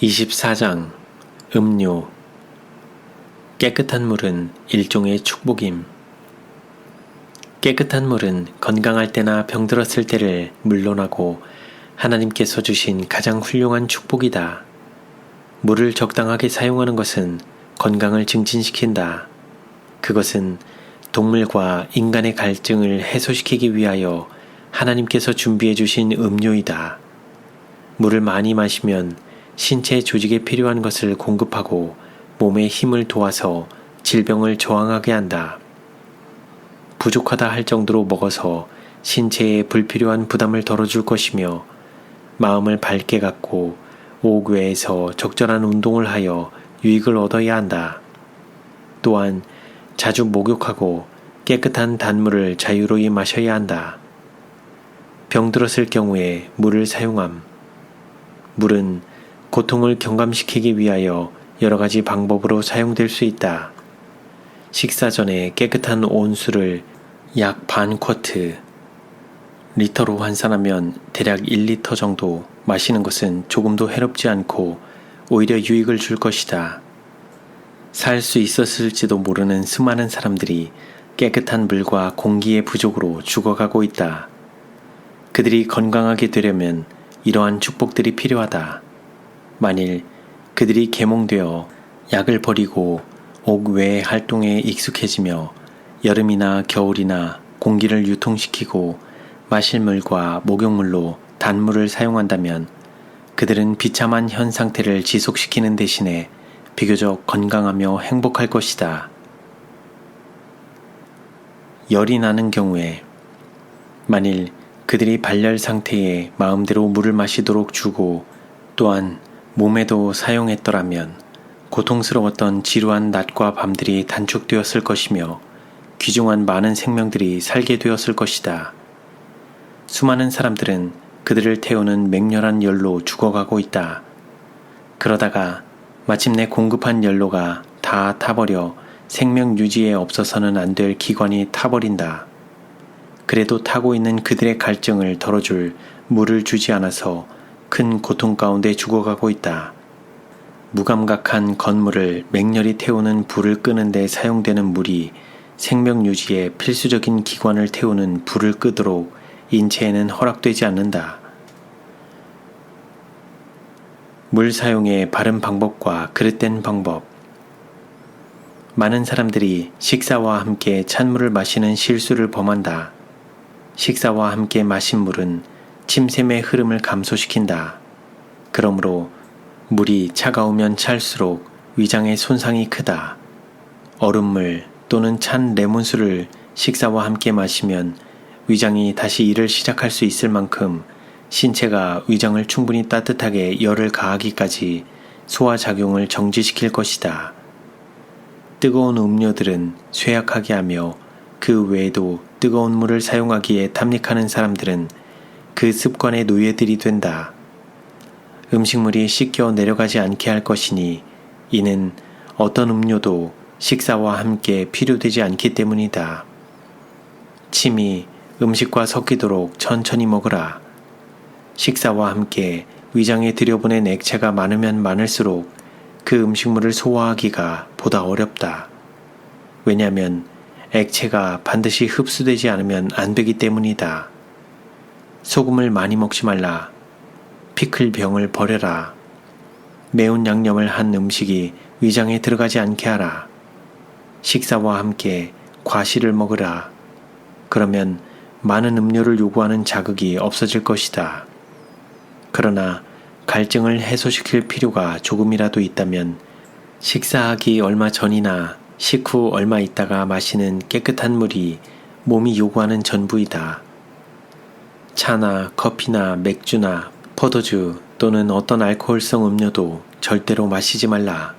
24장 음료. 깨끗한 물은 일종의 축복임. 깨끗한 물은 건강할 때나 병들었을 때를 물론하고 하나님께서 주신 가장 훌륭한 축복이다. 물을 적당하게 사용하는 것은 건강을 증진시킨다. 그것은 동물과 인간의 갈증을 해소시키기 위하여 하나님께서 준비해 주신 음료이다. 물을 많이 마시면 신체 조직에 필요한 것을 공급하고 몸에 힘을 도와서 질병을 저항하게 한다. 부족하다 할 정도로 먹어서 신체에 불필요한 부담을 덜어줄 것이며 마음을 밝게 갖고 옥외에서 적절한 운동을 하여 유익을 얻어야 한다. 또한 자주 목욕하고 깨끗한 단물을 자유로이 마셔야 한다. 병들었을 경우에 물을 사용함. 물은 고통을 경감시키기 위하여 여러 가지 방법으로 사용될 수 있다. 식사 전에 깨끗한 온수를 약 반 쿼트, 리터로 환산하면 대략 1리터 정도 마시는 것은 조금도 해롭지 않고 오히려 유익을 줄 것이다. 살 수 있었을지도 모르는 수많은 사람들이 깨끗한 물과 공기의 부족으로 죽어가고 있다. 그들이 건강하게 되려면 이러한 축복들이 필요하다. 만일 그들이 계몽되어 약을 버리고 옥외의 활동에 익숙해지며 여름이나 겨울이나 공기를 유통시키고 마실 물과 목욕물로 단물을 사용한다면 그들은 비참한 현 상태를 지속시키는 대신에 비교적 건강하며 행복할 것이다. 열이 나는 경우에 만일 그들이 발열 상태에 마음대로 물을 마시도록 주고 또한 몸에도 사용했더라면 고통스러웠던 지루한 낮과 밤들이 단축되었을 것이며 귀중한 많은 생명들이 살게 되었을 것이다. 수많은 사람들은 그들을 태우는 맹렬한 열로 죽어가고 있다. 그러다가 마침내 공급한 연료가 다 타버려 생명 유지에 없어서는 안 될 기관이 타버린다. 그래도 타고 있는 그들의 갈증을 덜어줄 물을 주지 않아서 큰 고통 가운데 죽어가고 있다. 무감각한 건물을 맹렬히 태우는 불을 끄는 데 사용되는 물이 생명 유지에 필수적인 기관을 태우는 불을 끄도록 인체에는 허락되지 않는다. 물 사용의 바른 방법과 그릇된 방법. 많은 사람들이 식사와 함께 찬물을 마시는 실수를 범한다. 식사와 함께 마신 물은 침샘의 흐름을 감소시킨다. 그러므로 물이 차가우면 찰수록 위장의 손상이 크다. 얼음물 또는 찬 레몬수를 식사와 함께 마시면 위장이 다시 일을 시작할 수 있을 만큼 신체가 위장을 충분히 따뜻하게 열을 가하기까지 소화작용을 정지시킬 것이다. 뜨거운 음료들은 쇠약하게 하며 그 외에도 뜨거운 물을 사용하기에 탐닉하는 사람들은 그 습관의 노예들이 된다. 음식물이 씻겨 내려가지 않게 할 것이니 이는 어떤 음료도 식사와 함께 필요되지 않기 때문이다. 침이 음식과 섞이도록 천천히 먹으라. 식사와 함께 위장에 들여보낸 액체가 많으면 많을수록 그 음식물을 소화하기가 보다 어렵다. 왜냐하면 액체가 반드시 흡수되지 않으면 안 되기 때문이다. 소금을 많이 먹지 말라. 피클 병을 버려라. 매운 양념을 한 음식이 위장에 들어가지 않게 하라. 식사와 함께 과실을 먹으라. 그러면 많은 음료를 요구하는 자극이 없어질 것이다. 그러나 갈증을 해소시킬 필요가 조금이라도 있다면 식사하기 얼마 전이나 식후 얼마 있다가 마시는 깨끗한 물이 몸이 요구하는 전부이다. 차나 커피나 맥주나 포도주 또는 어떤 알코올성 음료도 절대로 마시지 말라.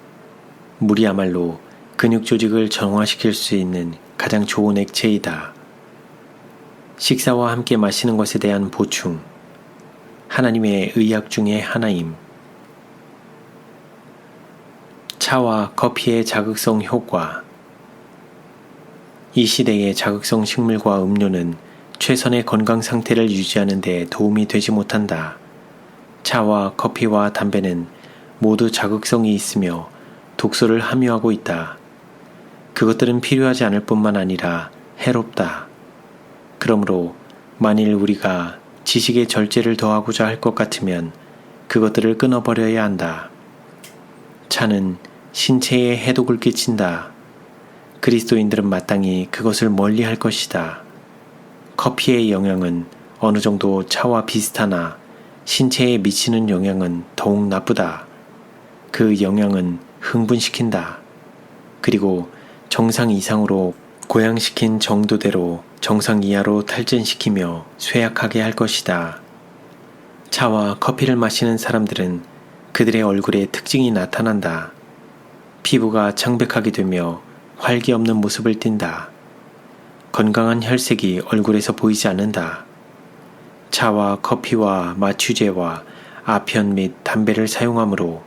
물이야말로 근육 조직을 정화시킬 수 있는 가장 좋은 액체이다. 식사와 함께 마시는 것에 대한 보충. 하나님의 의약 중에 하나임. 차와 커피의 자극성 효과. 이 시대의 자극성 식물과 음료는 최선의 건강 상태를 유지하는 데 도움이 되지 못한다. 차와 커피와 담배는 모두 자극성이 있으며 독소를 함유하고 있다. 그것들은 필요하지 않을 뿐만 아니라 해롭다. 그러므로 만일 우리가 지식의 절제를 더하고자 할 것 같으면 그것들을 끊어버려야 한다. 차는 신체에 해독을 끼친다. 그리스도인들은 마땅히 그것을 멀리할 것이다. 커피의 영향은 어느 정도 차와 비슷하나 신체에 미치는 영향은 더욱 나쁘다. 그 영향은 흥분시킨다. 그리고 정상 이상으로 고양시킨 정도대로 정상 이하로 탈진시키며 쇠약하게 할 것이다. 차와 커피를 마시는 사람들은 그들의 얼굴에 특징이 나타난다. 피부가 창백하게 되며 활기 없는 모습을 띈다. 건강한 혈색이 얼굴에서 보이지 않는다. 차와 커피와 마취제와 아편 및 담배를 사용함으로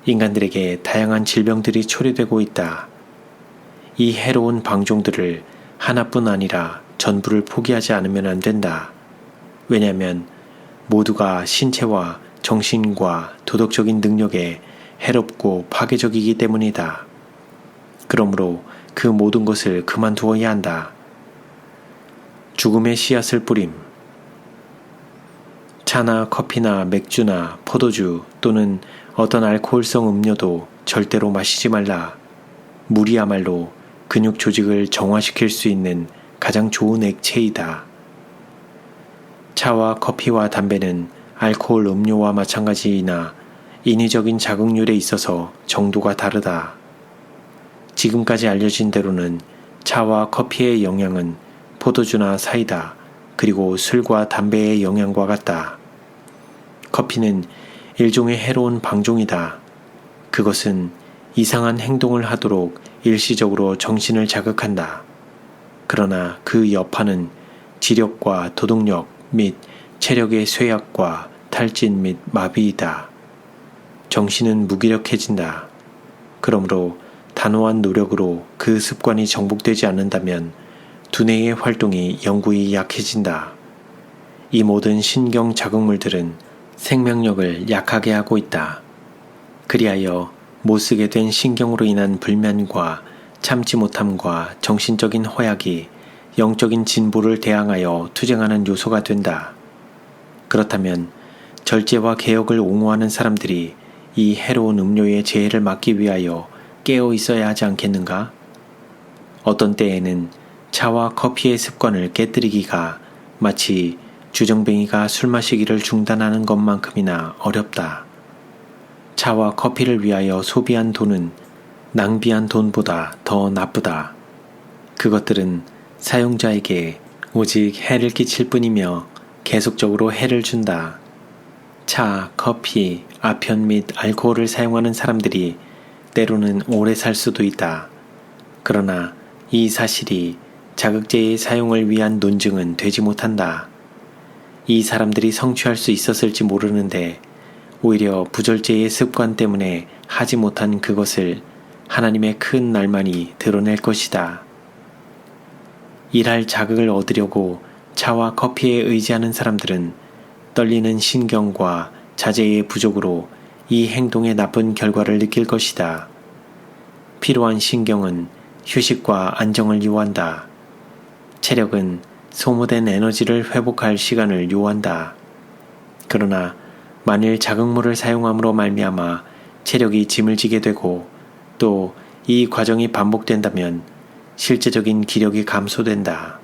인간들에게 다양한 질병들이 초래되고 있다. 이 해로운 방종들을 하나뿐 아니라 전부를 포기하지 않으면 안 된다. 왜냐하면 모두가 신체와 정신과 도덕적인 능력에 해롭고 파괴적이기 때문이다. 그러므로 그 모든 것을 그만두어야 한다. 죽음의 씨앗을 뿌림. 차나 커피나 맥주나 포도주 또는 어떤 알코올성 음료도 절대로 마시지 말라. 물이야말로 근육 조직을 정화시킬 수 있는 가장 좋은 액체이다. 차와 커피와 담배는 알코올 음료와 마찬가지이나 인위적인 자극률에 있어서 정도가 다르다. 지금까지 알려진 대로는 차와 커피의 영향은 포도주나 사이다, 그리고 술과 담배의 영향과 같다. 커피는 일종의 해로운 방종이다. 그것은 이상한 행동을 하도록 일시적으로 정신을 자극한다. 그러나 그 여파는 지력과 도덕력 및 체력의 쇠약과 탈진 및 마비이다. 정신은 무기력해진다. 그러므로 단호한 노력으로 그 습관이 정복되지 않는다면 두뇌의 활동이 영구히 약해진다. 이 모든 신경 자극물들은 생명력을 약하게 하고 있다. 그리하여 못쓰게 된 신경으로 인한 불면과 참지 못함과 정신적인 허약이 영적인 진보를 대항하여 투쟁하는 요소가 된다. 그렇다면 절제와 개혁을 옹호하는 사람들이 이 해로운 음료의 재해를 막기 위하여 깨어 있어야 하지 않겠는가? 어떤 때에는 차와 커피의 습관을 깨뜨리기가 마치 주정뱅이가 술 마시기를 중단하는 것만큼이나 어렵다. 차와 커피를 위하여 소비한 돈은 낭비한 돈보다 더 나쁘다. 그것들은 사용자에게 오직 해를 끼칠 뿐이며 계속적으로 해를 준다. 차, 커피, 아편 및 알코올을 사용하는 사람들이 때로는 오래 살 수도 있다. 그러나 이 사실이 자극제의 사용을 위한 논증은 되지 못한다. 이 사람들이 성취할 수 있었을지 모르는데 오히려 부절제의 습관 때문에 하지 못한 그것을 하나님의 큰 날만이 드러낼 것이다. 일할 자극을 얻으려고 차와 커피에 의지하는 사람들은 떨리는 신경과 자제의 부족으로 이 행동의 나쁜 결과를 느낄 것이다. 필요한 신경은 휴식과 안정을 요한다. 체력은 소모된 에너지를 회복할 시간을 요한다. 그러나 만일 자극물을 사용함으로 말미암아 체력이 짐을 지게 되고 또 이 과정이 반복된다면 실제적인 기력이 감소된다.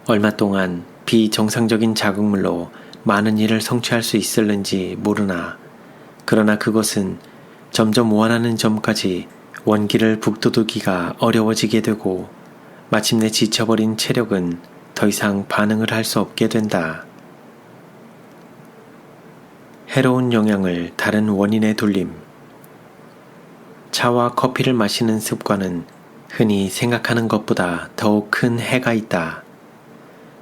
얼마 동안 비정상적인 자극물로 많은 일을 성취할 수 있을는지 모르나 그러나 그것은 점점 원하는 점까지 원기를 북돋우기가 어려워지게 되고 마침내 지쳐버린 체력은 더 이상 반응을 할 수 없게 된다. 해로운 영향을 다른 원인에 돌림. 차와 커피를 마시는 습관은 흔히 생각하는 것보다 더욱 큰 해가 있다.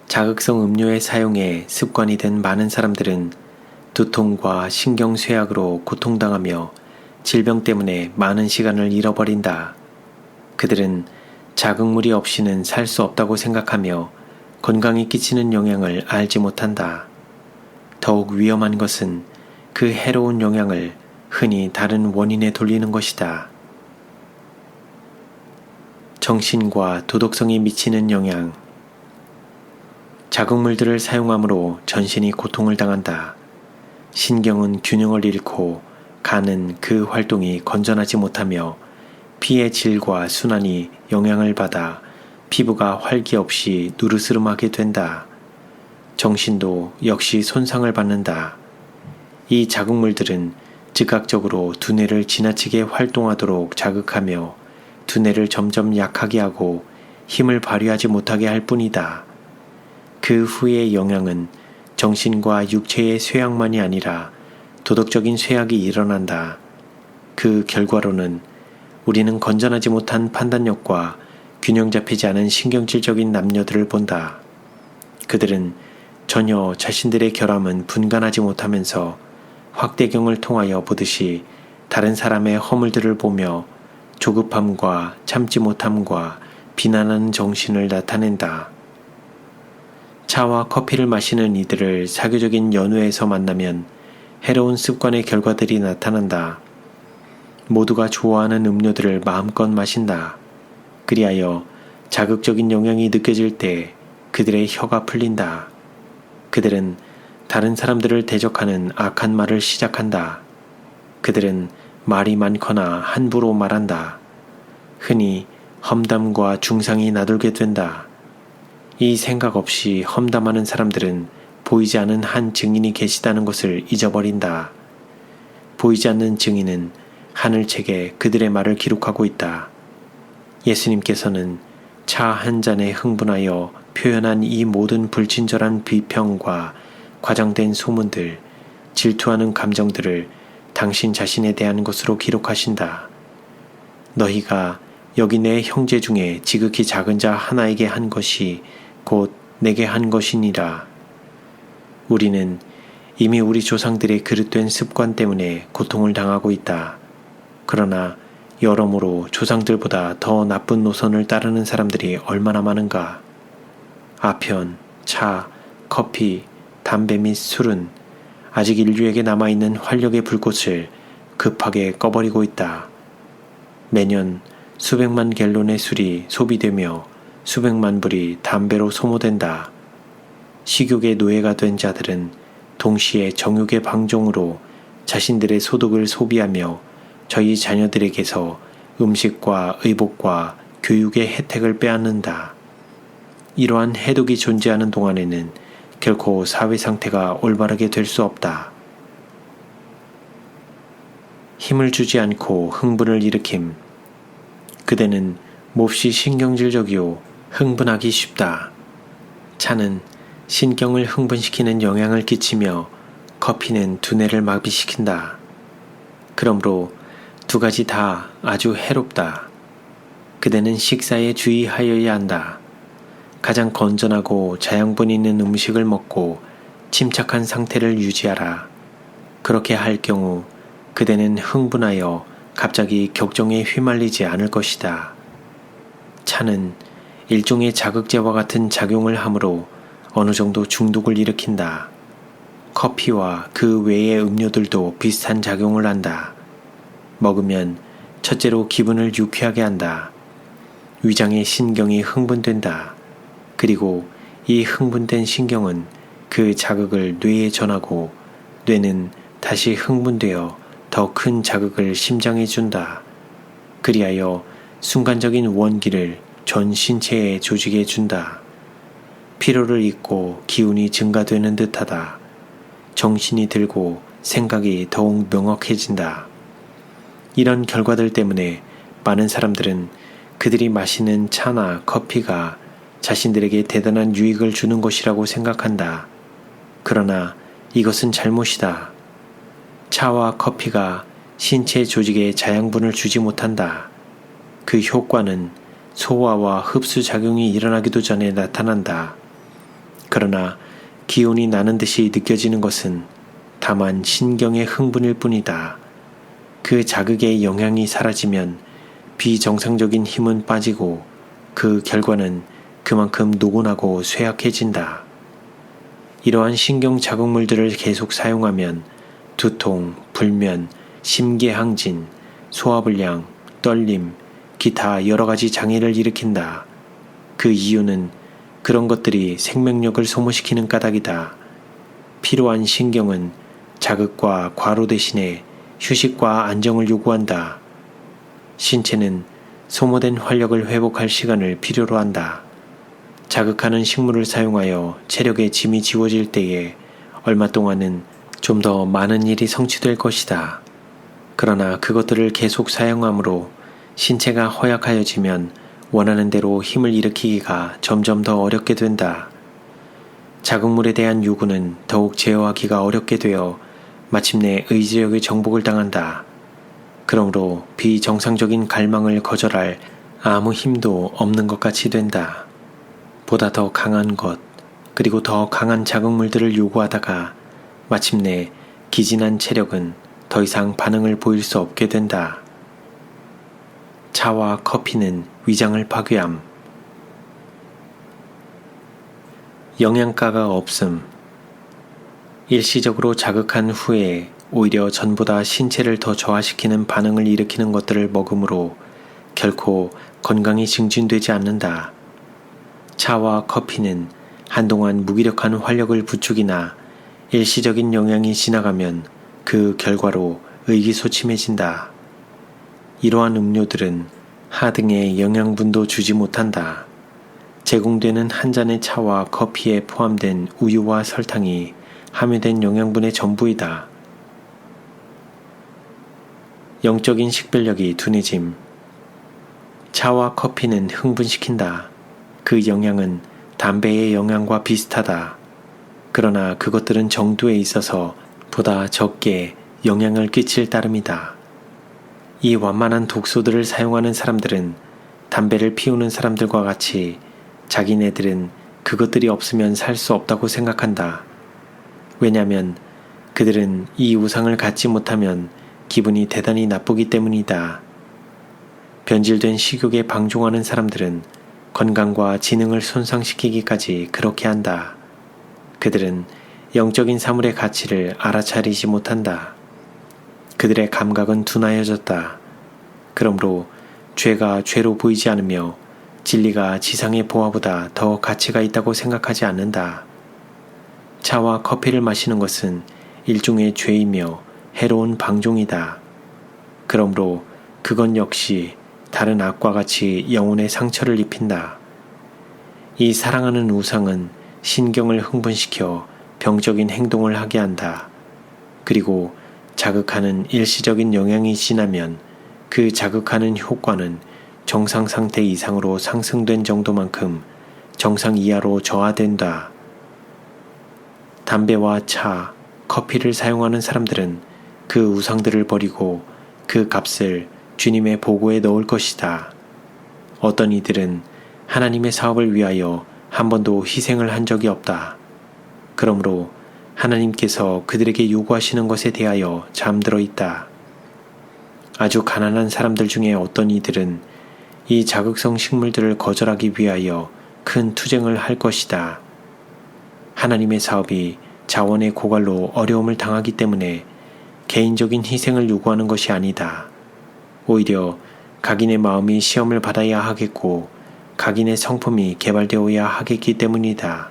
자극성 음료의 사용에 습관이 된 많은 사람들은 두통과 신경쇠약으로 고통당하며 질병 때문에 많은 시간을 잃어버린다. 그들은 자극물이 없이는 살 수 없다고 생각하며 건강에 끼치는 영향을 알지 못한다. 더욱 위험한 것은 그 해로운 영향을 흔히 다른 원인에 돌리는 것이다. 정신과 도덕성에 미치는 영향. 자극물들을 사용함으로 전신이 고통을 당한다. 신경은 균형을 잃고 간은 그 활동이 건전하지 못하며 피의 질과 순환이 영향을 받아 피부가 활기 없이 누르스름하게 된다. 정신도 역시 손상을 받는다. 이 자극물들은 즉각적으로 두뇌를 지나치게 활동하도록 자극하며 두뇌를 점점 약하게 하고 힘을 발휘하지 못하게 할 뿐이다. 그 후의 영향은 정신과 육체의 쇠약만이 아니라 도덕적인 쇠약이 일어난다. 그 결과로는 우리는 건전하지 못한 판단력과 균형 잡히지 않은 신경질적인 남녀들을 본다. 그들은 전혀 자신들의 결함은 분간하지 못하면서 확대경을 통하여 보듯이 다른 사람의 허물들을 보며 조급함과 참지 못함과 비난하는 정신을 나타낸다. 차와 커피를 마시는 이들을 사교적인 연회에서 만나면 해로운 습관의 결과들이 나타난다. 모두가 좋아하는 음료들을 마음껏 마신다. 그리하여 자극적인 영향이 느껴질 때 그들의 혀가 풀린다. 그들은 다른 사람들을 대적하는 악한 말을 시작한다. 그들은 말이 많거나 함부로 말한다. 흔히 험담과 중상이 나돌게 된다. 이 생각 없이 험담하는 사람들은 보이지 않는 한 증인이 계시다는 것을 잊어버린다. 보이지 않는 증인은 하늘책에 그들의 말을 기록하고 있다. 예수님께서는 차 한 잔에 흥분하여 표현한 이 모든 불친절한 비평과 과장된 소문들, 질투하는 감정들을 당신 자신에 대한 것으로 기록하신다. 너희가 여기 내 형제 중에 지극히 작은 자 하나에게 한 것이 곧 내게 한 것이니라. 우리는 이미 우리 조상들의 그릇된 습관 때문에 고통을 당하고 있다. 그러나 여러모로 조상들보다 더 나쁜 노선을 따르는 사람들이 얼마나 많은가. 아편, 차, 커피, 담배 및 술은 아직 인류에게 남아있는 활력의 불꽃을 급하게 꺼버리고 있다. 매년 수백만 갤론의 술이 소비되며 수백만 불이 담배로 소모된다. 식욕의 노예가 된 자들은 동시에 정욕의 방종으로 자신들의 소득을 소비하며 저희 자녀들에게서 음식과 의복과 교육의 혜택을 빼앗는다. 이러한 해독이 존재하는 동안에는 결코 사회 상태가 올바르게 될 수 없다. 힘을 주지 않고 흥분을 일으킴. 그대는 몹시 신경질적이요 흥분하기 쉽다. 차는 신경을 흥분시키는 영향을 끼치며 커피는 두뇌를 마비시킨다. 그러므로 두 가지 다 아주 해롭다. 그대는 식사에 주의하여야 한다. 가장 건전하고 자양분 있는 음식을 먹고 침착한 상태를 유지하라. 그렇게 할 경우 그대는 흥분하여 갑자기 격정에 휘말리지 않을 것이다. 차는 일종의 자극제와 같은 작용을 하므로 어느 정도 중독을 일으킨다. 커피와 그 외의 음료들도 비슷한 작용을 한다. 먹으면 첫째로 기분을 유쾌하게 한다. 위장의 신경이 흥분된다. 그리고 이 흥분된 신경은 그 자극을 뇌에 전하고 뇌는 다시 흥분되어 더 큰 자극을 심장에 준다. 그리하여 순간적인 원기를 전 신체의 조직에 준다. 피로를 잊고 기운이 증가되는 듯하다. 정신이 들고 생각이 더욱 명확해진다. 이런 결과들 때문에 많은 사람들은 그들이 마시는 차나 커피가 자신들에게 대단한 유익을 주는 것이라고 생각한다. 그러나 이것은 잘못이다. 차와 커피가 신체 조직에 자양분을 주지 못한다. 그 효과는 소화와 흡수 작용이 일어나기도 전에 나타난다. 그러나 기운이 나는 듯이 느껴지는 것은 다만 신경의 흥분일 뿐이다. 그 자극의 영향이 사라지면 비정상적인 힘은 빠지고 그 결과는 그만큼 노곤하고 쇠약해진다. 이러한 신경 자극물들을 계속 사용하면 두통, 불면, 심계항진, 소화불량, 떨림, 기타 여러 가지 장애를 일으킨다. 그 이유는 그런 것들이 생명력을 소모시키는 까닭이다. 필요한 신경은 자극과 과로 대신에 휴식과 안정을 요구한다. 신체는 소모된 활력을 회복할 시간을 필요로 한다. 자극하는 식물을 사용하여 체력의 짐이 지워질 때에 얼마 동안은 좀 더 많은 일이 성취될 것이다. 그러나 그것들을 계속 사용함으로 신체가 허약하여지면 원하는 대로 힘을 일으키기가 점점 더 어렵게 된다. 자극물에 대한 요구는 더욱 제어하기가 어렵게 되어 마침내 의지력의 정복을 당한다. 그러므로 비정상적인 갈망을 거절할 아무 힘도 없는 것 같이 된다. 보다 더 강한 것, 그리고 더 강한 자극물들을 요구하다가 마침내 기진한 체력은 더 이상 반응을 보일 수 없게 된다. 차와 커피는 위장을 파괴함. 영양가가 없음. 일시적으로 자극한 후에 오히려 전보다 신체를 더 저하시키는 반응을 일으키는 것들을 먹음으로 결코 건강이 증진되지 않는다. 차와 커피는 한동안 무기력한 활력을 부추기나 일시적인 영향이 지나가면 그 결과로 의기소침해진다. 이러한 음료들은 하등의 영양분도 주지 못한다. 제공되는 한 잔의 차와 커피에 포함된 우유와 설탕이 함유된 영양분의 전부이다. 영적인 식별력이 둔해짐. 차와 커피는 흥분시킨다. 그 영향은 담배의 영향과 비슷하다. 그러나 그것들은 정도에 있어서 보다 적게 영향을 끼칠 따름이다. 이 완만한 독소들을 사용하는 사람들은 담배를 피우는 사람들과 같이 자기네들은 그것들이 없으면 살 수 없다고 생각한다. 왜냐하면 그들은 이 우상을 갖지 못하면 기분이 대단히 나쁘기 때문이다. 변질된 식욕에 방종하는 사람들은 건강과 지능을 손상시키기까지 그렇게 한다. 그들은 영적인 사물의 가치를 알아차리지 못한다. 그들의 감각은 둔하여졌다. 그러므로 죄가 죄로 보이지 않으며 진리가 지상의 보화보다 더 가치가 있다고 생각하지 않는다. 차와 커피를 마시는 것은 일종의 죄이며 해로운 방종이다. 그러므로 그건 역시 다른 악과 같이 영혼에 상처를 입힌다. 이 사랑하는 우상은 신경을 흥분시켜 병적인 행동을 하게 한다. 그리고 자극하는 일시적인 영향이 지나면 그 자극하는 효과는 정상 상태 이상으로 상승된 정도만큼 정상 이하로 저하된다. 담배와 차, 커피를 사용하는 사람들은 그 우상들을 버리고 그 값을 주님의 보고에 넣을 것이다. 어떤 이들은 하나님의 사업을 위하여 한 번도 희생을 한 적이 없다. 그러므로 하나님께서 그들에게 요구하시는 것에 대하여 잠들어 있다. 아주 가난한 사람들 중에 어떤 이들은 이 자극성 식물들을 거절하기 위하여 큰 투쟁을 할 것이다. 하나님의 사업이 자원의 고갈로 어려움을 당하기 때문에 개인적인 희생을 요구하는 것이 아니다. 오히려 각인의 마음이 시험을 받아야 하겠고 각인의 성품이 개발되어야 하겠기 때문이다.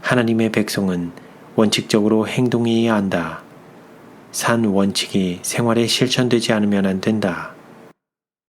하나님의 백성은 원칙적으로 행동해야 한다. 산 원칙이 생활에 실천되지 않으면 안 된다.